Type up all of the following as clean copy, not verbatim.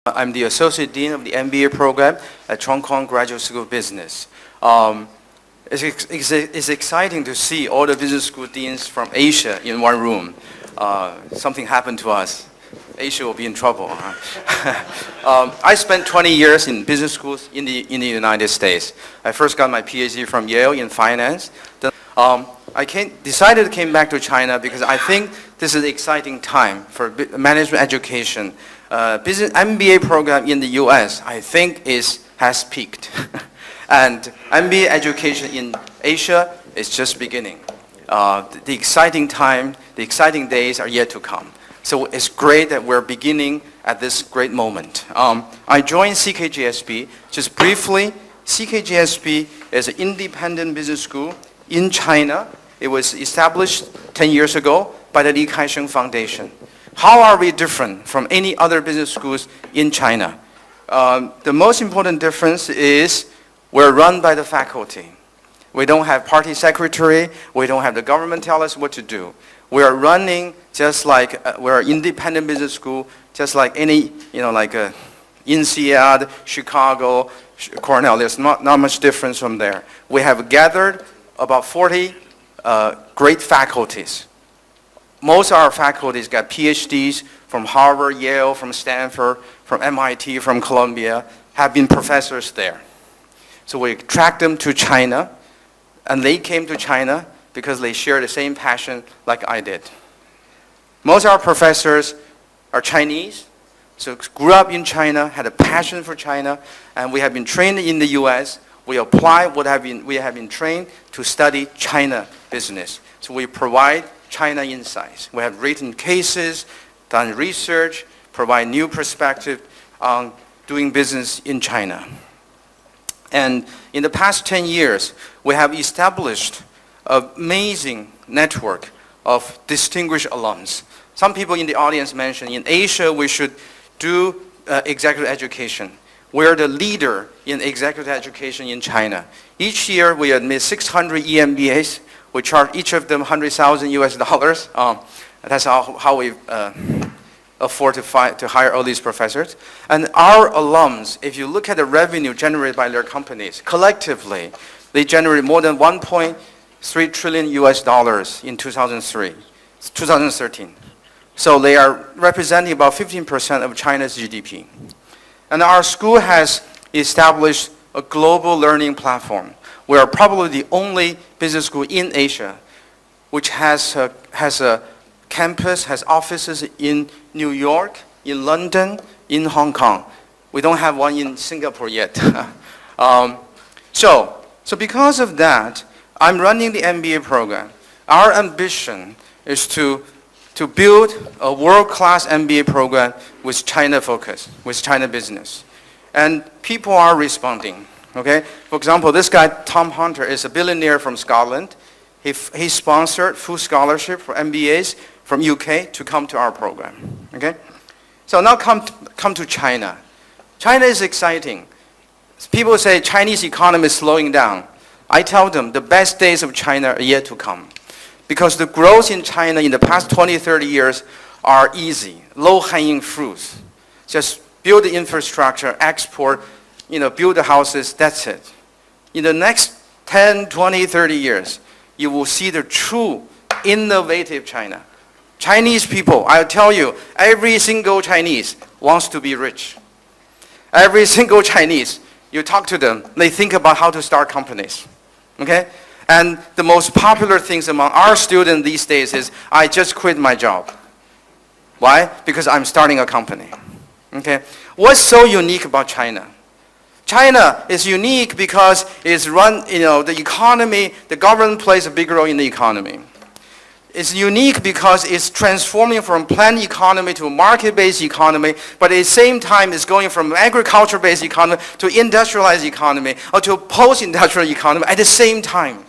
I'm the Associate Dean of the MBA program at Cheung Graduate School of Business. It's exciting to see all the business school deans from Asia in one room. Something happened to us. Asia will be in trouble. I spent 20 years in business schools in the United States. I first got my PhD from Yale in finance. Then, decided to come back to China because I think this is an exciting time for management education. Business MBA program in the US, I think has peaked. And MBA education in Asia is just beginning. The exciting time, the exciting days are yet to come. So it's great that we're beginning at this great moment. I joined CKGSB. Just briefly, CKGSB is an independent business school in China. It was established 10 years ago by the Li Ka-shing Foundation. How are we different from any other business schools in China? The most important difference is we're run by the faculty. We don't have party secretary. We don't have the government tell us what to do. We are running just like we're an independent business school, just like any, like INSEAD, Chicago, Cornell. There's not much difference from there. We have gathered about 40 great faculties. Most of our faculties got PhDs from Harvard, Yale, from Stanford, from MIT, from Columbia, have been professors there. So we attract them to China, and they came to China because they share the same passion like I did. Most of our professors are Chinese, so grew up in China, had a passion for China, and we have been trained in the US. We apply what we have been trained to study China business. So we provide China insights. We have written cases, done research, provide new perspective on doing business in China. And in the past 10 years, we have established an amazing network of distinguished alums. Some people in the audience mentioned in Asia we should do executive education. We're the leader in executive education in China. Each year we admit 600 EMBAs. We charge each of them $100,000 US. That's how we afford to hire all these professors. And our alums, if you look at the revenue generated by their companies, collectively, they generate more than $1.3 trillion US in 2013. So they are representing about 15% of China's GDP. And our school has established a global learning platform. We are probably the only business school in Asia which has a campus, has offices in New York, in London, in Hong Kong. We don't have one in Singapore yet. So because of that, I'm running the MBA program. Our ambition is to build a world-class MBA program with China focus, with China business. And people are responding. Okay? For example, this guy, Tom Hunter, is a billionaire from Scotland. He sponsored full scholarship for MBAs from UK to come to our program. Okay? So now come to China. China is exciting. People say Chinese economy is slowing down. I tell them the best days of China are yet to come. Because the growth in China in the past 20, 30 years are easy, low-hanging fruits. Just build the infrastructure, export, build the houses, that's it. In the next 10, 20, 30 years, you will see the true innovative China. Chinese people, I'll tell you, every single Chinese wants to be rich. Every single Chinese, you talk to them, they think about how to start companies. Okay? And the most popular things among our students these days is, I just quit my job. Why? Because I'm starting a company. Okay? What's so unique about China? China is unique because it's run, the economy, the government plays a big role in the economy. It's unique because it's transforming from planned economy to a market-based economy, but at the same time it's going from agriculture-based economy to industrialized economy, or to a post-industrial economy at the same time.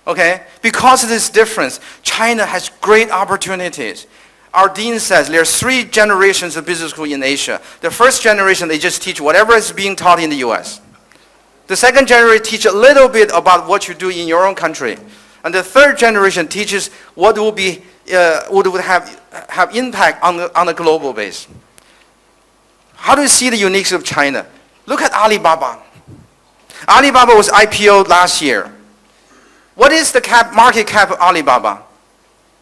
Okay? Because of this difference, China has great opportunities. Our dean says there are 3 generations of business school in Asia. The first generation, they just teach whatever is being taught in the US. The second generation teach a little bit about what you do in your own country. And the third generation teaches what would have impact on a global base. How do you see the uniqueness of China? Look at Alibaba. Alibaba was IPO'd last year. What is the market cap of Alibaba?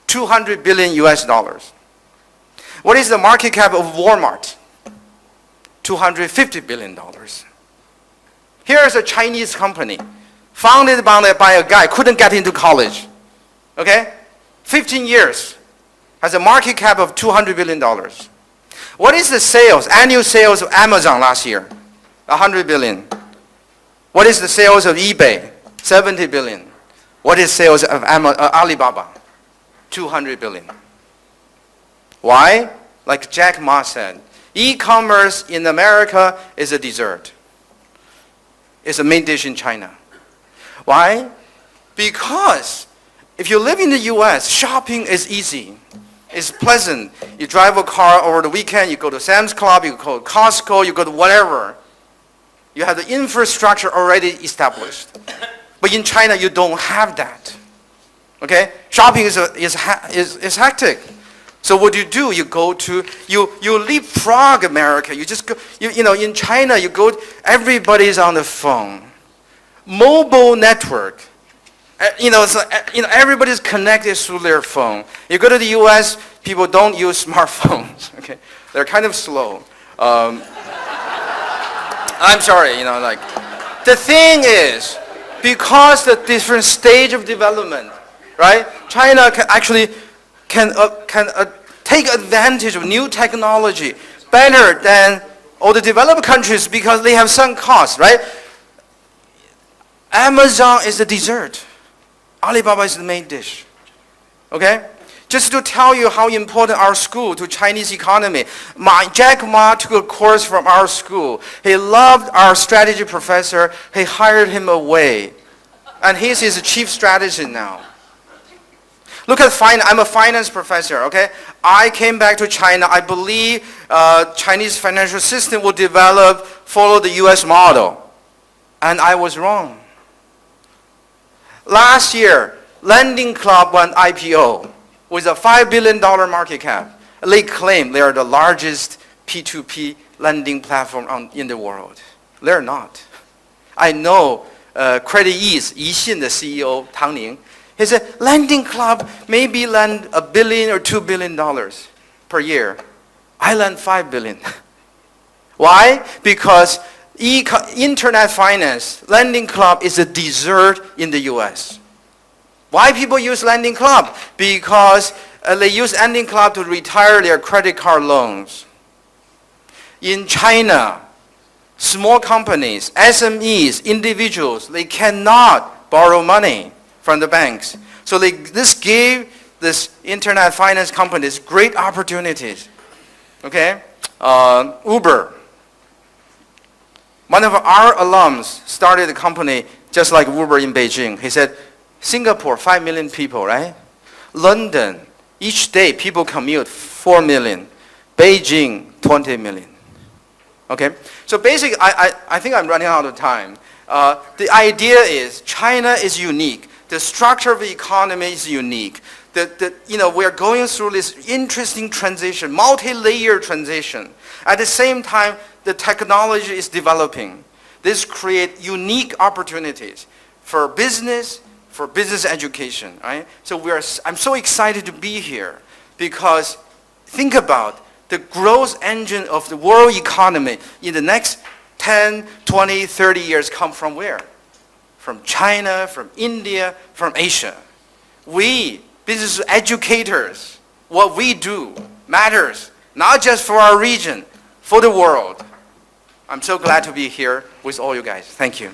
200 billion US dollars. What is the market cap of Walmart? 250 billion dollars. Here is a Chinese company, founded by a guy, couldn't get into college. Okay? 15 years, has a market cap of $200 billion. What is the sales, annual sales of Amazon last year? 100 billion. What is the sales of eBay? 70 billion. What is sales of Alibaba? 200 billion. Why? Like Jack Ma said, e-commerce in America is a dessert. It's a main dish in China. Why? Because if you live in the US, shopping is easy. It's pleasant. You drive a car over the weekend, you go to Sam's Club, you go to Costco, you go to whatever. You have the infrastructure already established. But in China, you don't have that. Okay? Shopping is hectic. So what do? You go to, you leapfrog America. You just go, in China, you go, everybody's on the phone. Mobile network. Everybody's connected through their phone. You go to the US, people don't use smartphones. Okay? They're kind of slow. I'm sorry, the thing is, because the different stage of development, right? China can take advantage of new technology better than all the developed countries because they have sunk costs, right? Amazon is the dessert. Alibaba is the main dish. Okay? Just to tell you how important our school to Chinese economy. Jack Ma took a course from our school. He loved our strategy professor. He hired him away. And he's his chief strategist now. Look at finance. I'm a finance professor, okay? I came back to China. I believe Chinese financial system will follow the US model. And I was wrong. Last year, Lending Club went IPO with a $5 billion market cap. They claim they are the largest P2P lending platform in the world. They're not. I know Credit Ease, Yixin, the CEO, Tang Ning, he said, Lending Club maybe lend $1 billion or $2 billion per year. I lend $5 billion. Why? Because internet finance, Lending Club is a dessert in the US. Why people use Lending Club? Because they use Lending Club to retire their credit card loans. In China, small companies, SMEs, individuals, they cannot borrow money from the banks. So this gave this internet finance companies great opportunities. Okay? Uber. One of our alums started a company just like Uber in Beijing. He said, Singapore, 5 million people, right? London, each day people commute 4 million. Beijing, 20 million. Okay? So basically, I think I'm running out of time. The idea is China is unique. The structure of the economy is unique. We're going through this interesting transition, multi-layer transition. At the same time, the technology is developing. This creates unique opportunities for business education, right? So I'm so excited to be here because think about the growth engine of the world economy in the next 10, 20, 30 years come from where? From China, from India, from Asia. We, business educators, what we do matters, not just for our region, for the world. I'm so glad to be here with all you guys. Thank you.